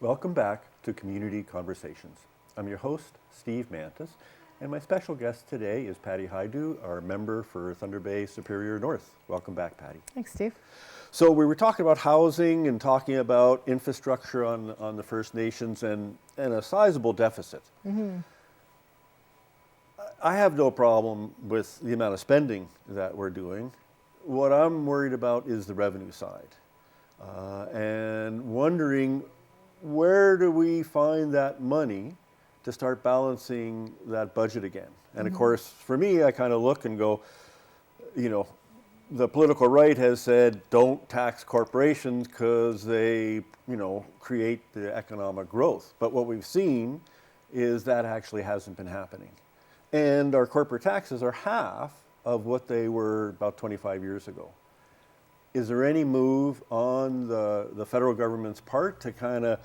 Welcome back to Community Conversations. I'm your host, Steve Mantis, and my special guest today is Patty Hajdu, our member for Thunder Bay Superior North. Welcome back, Patty. Thanks, Steve. So we were talking about housing and talking about infrastructure on the First Nations and a sizable deficit. Mm-hmm. I have no problem with the amount of spending that we're doing. What I'm worried about is the revenue side, and wondering where do we find that money to start balancing that budget again. And of course, for me, I kind of look and go, you know, the political right has said don't tax corporations because they, you know, create the economic growth. But what we've seen is that actually hasn't been happening. And our corporate taxes are half of what they were about 25 years ago. Is there any move on the federal government's part to kind of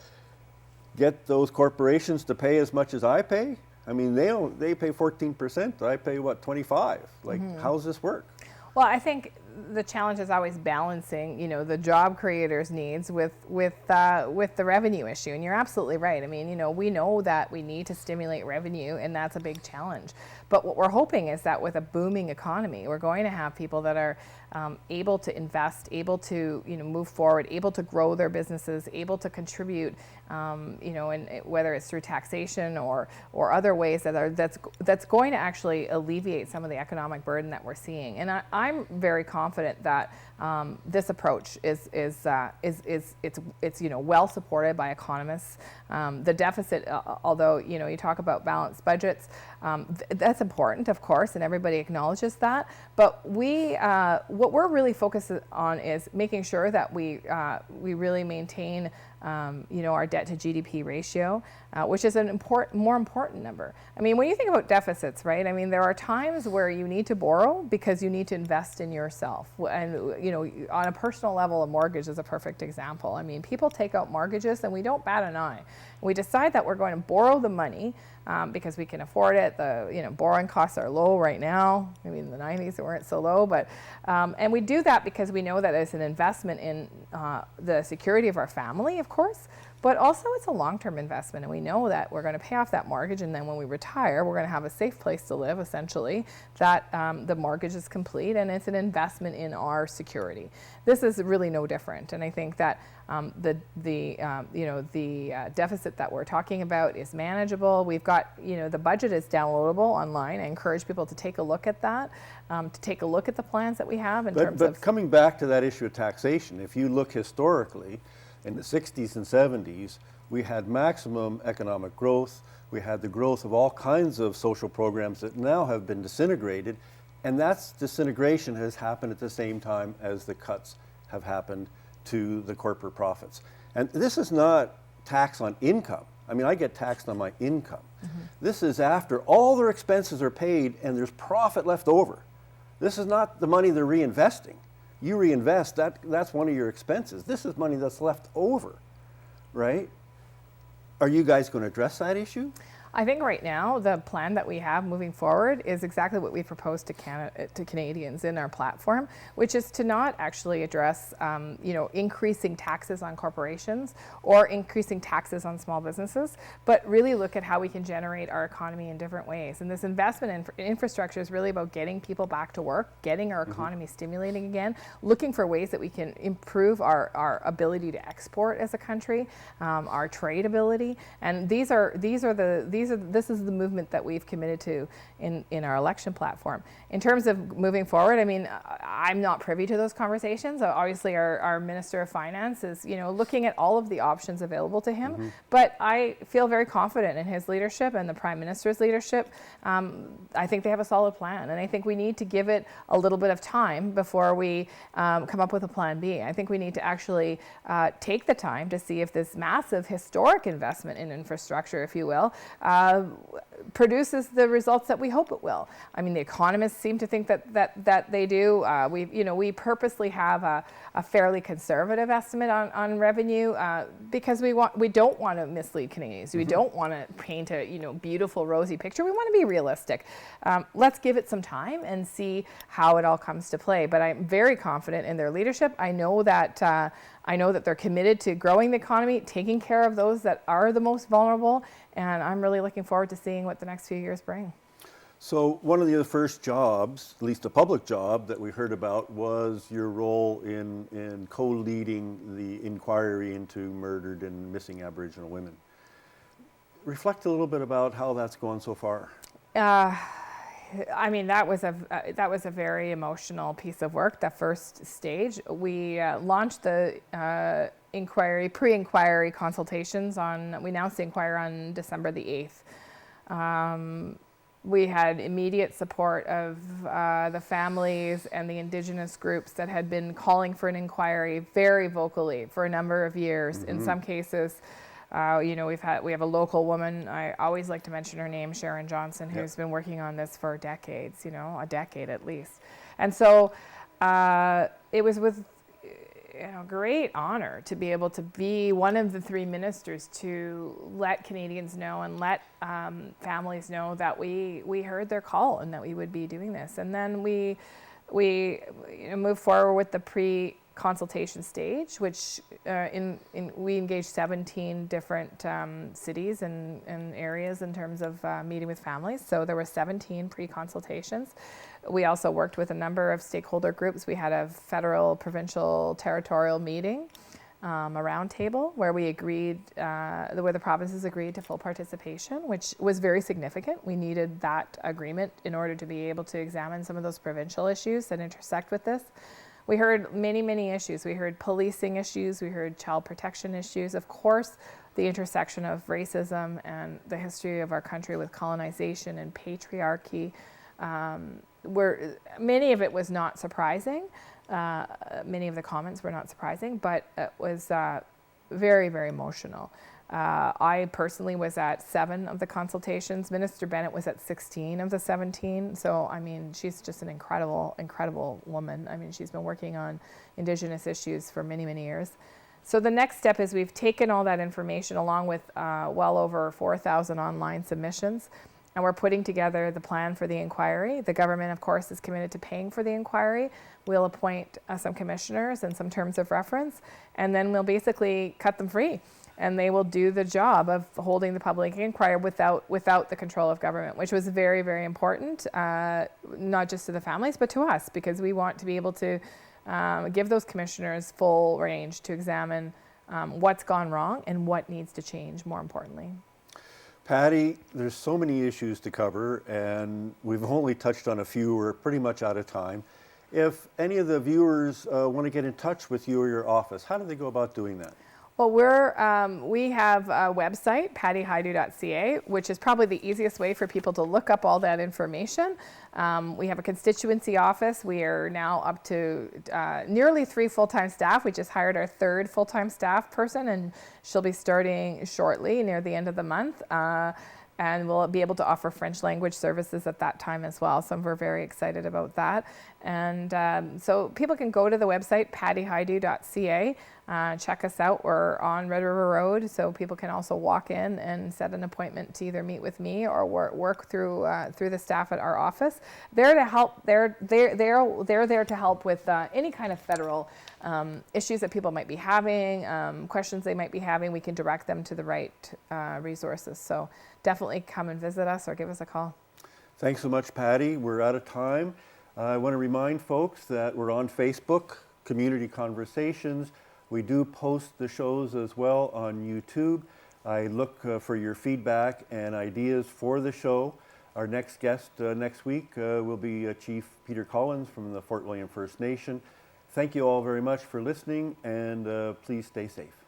get those corporations to pay as much as I pay? I mean, they pay 14%. I pay what, 25? Like, how does this work? Well, I think the challenge is always balancing, you know, the job creators' needs with the revenue issue. And you're absolutely right. I mean, you know, we know that we need to stimulate revenue, and that's a big challenge. But what we're hoping is that with a booming economy, we're going to have people that are able to invest, able to, you know, move forward, able to grow their businesses, able to contribute, you know, and whether it's through taxation or other ways that's going to actually alleviate some of the economic burden that we're seeing. And I'm very confident that this approach is you know, well supported by economists. The deficit, although, you know, you talk about balanced budgets, that's important, of course, and everybody acknowledges that. But what we're really focused on is making sure that we really maintain, you know, our debt to GDP ratio, which is an more important number. I mean, when you think about deficits, right? I mean, there are times where you need to borrow because you need to invest in yourself. And, you know, on a personal level, a mortgage is a perfect example. I mean, people take out mortgages and we don't bat an eye. We decide that we're going to borrow the money because we can afford it. The, you know, borrowing costs are low right now. I mean, in the 90s they weren't so low, but and we do that because we know that it's an investment in the security of our family, of course, but also it's a long-term investment, and we know that we're going to pay off that mortgage, and then when we retire, we're going to have a safe place to live, essentially, that the mortgage is complete, and it's an investment in our security. This is really no different, and I think that you know, the deficit that we're talking about is manageable. We've got, you know, the budget is downloadable online. I encourage people to take a look at that, to take a look at the plans that we have in terms of... But coming back to that issue of taxation, if you look historically, in the 60s and 70s, we had maximum economic growth. We had the growth of all kinds of social programs that now have been disintegrated, and that disintegration has happened at the same time as the cuts have happened to the corporate profits. And this is not tax on income. I mean, I get taxed on my income. Mm-hmm. This is after all their expenses are paid and there's profit left over. This is not the money they're reinvesting. You reinvest, that's one of your expenses. This is money that's left over, right? Are you guys going to address that issue? I think right now the plan that we have moving forward is exactly what we proposed to Canadians in our platform, which is to not actually address, you know, increasing taxes on corporations or increasing taxes on small businesses, but really look at how we can generate our economy in different ways. And this investment in infrastructure is really about getting people back to work, getting our economy stimulating again, looking for ways that we can improve our ability to export as a country, our trade ability, and this is the movement that we've committed to in our election platform. In terms of moving forward, I mean, I'm not privy to those conversations. Obviously, our Minister of Finance is, you know, looking at all of the options available to him. But I feel very confident in his leadership and the Prime Minister's leadership. I think they have a solid plan, and I think we need to give it a little bit of time before we come up with a plan B. I think we need to actually take the time to see if this massive historic investment in infrastructure, if you will, produces the results that we hope it will. I mean, the economists seem to think that they do. We purposely have a fairly conservative estimate on revenue because we don't want to mislead Canadians. We don't want to paint a beautiful rosy picture. We want to be realistic. Let's give it some time and see how it all comes to play. But I'm very confident in their leadership. I know that I know that they're committed to growing the economy, taking care of those that are the most vulnerable, and I'm really looking forward to seeing what the next few years bring. So one of the first jobs, at least a public job, that we heard about was your role in co-leading the inquiry into murdered and missing Aboriginal women. Reflect a little bit about how that's gone so far. I mean, that was a very emotional piece of work. The first stage, we launched the pre-inquiry consultations on. We announced the inquiry on December the 8th. We had immediate support of the families and the Indigenous groups that had been calling for an inquiry very vocally for a number of years. In some cases, you know, we have a local woman. I always like to mention her name, Sharon Johnson, who's been working on this for decades. You know, a decade at least. And so it was with great honor to be able to be one of the 3 ministers to let Canadians know and let families know that we heard their call and that we would be doing this. And then we moved forward with the pre-consultation stage, which we engaged 17 different cities and areas in terms of meeting with families. So there were 17 pre-consultations. We also worked with a number of stakeholder groups. We had a federal, provincial, territorial meeting, a round table where we agreed, where the provinces agreed to full participation, which was very significant. We needed that agreement in order to be able to examine some of those provincial issues that intersect with this. We heard many, many issues. We heard policing issues. We heard child protection issues. Of course, the intersection of racism and the history of our country with colonization and patriarchy. Many of it was not surprising. Many of the comments were not surprising, but it was very, very emotional. I personally was at 7 of the consultations. Minister Bennett was at 16 of the 17. So, I mean, she's just an incredible, incredible woman. I mean, she's been working on Indigenous issues for many, many years. So the next step is we've taken all that information along with well over 4,000 online submissions, and we're putting together the plan for the inquiry. The government, of course, is committed to paying for the inquiry. We'll appoint some commissioners and some terms of reference, and then we'll basically cut them free. And they will do the job of holding the public inquiry without the control of government, which was very, very important, not just to the families, but to us, because we want to be able to give those commissioners full range to examine what's gone wrong and what needs to change, more importantly. Patty, there's so many issues to cover, and we've only touched on a few. We're pretty much out of time. If any of the viewers want to get in touch with you or your office, how do they go about doing that? Well, we have a website, paddyhajdu.ca, which is probably the easiest way for people to look up all that information. We have a constituency office. We are now up to nearly 3 full-time staff. We just hired our 3rd full-time staff person, and she'll be starting shortly near the end of the month. And we'll be able to offer French language services at that time as well. So we're very excited about that. And so people can go to the website, paddyhajdu.ca, check us out. We're on Red River Road, so people can also walk in and set an appointment to either meet with me or work through the staff at our office. They're to help. They're there to help with any kind of federal issues that people might be having, questions they might be having. We can direct them to the right resources. So definitely come and visit us or give us a call. Thanks so much, Patty. We're out of time. I want to remind folks that we're on Facebook, Community Conversations. We do post the shows as well on YouTube. I look for your feedback and ideas for the show. Our next guest next week will be Chief Peter Collins from the Fort William First Nation. Thank you all very much for listening, and please stay safe.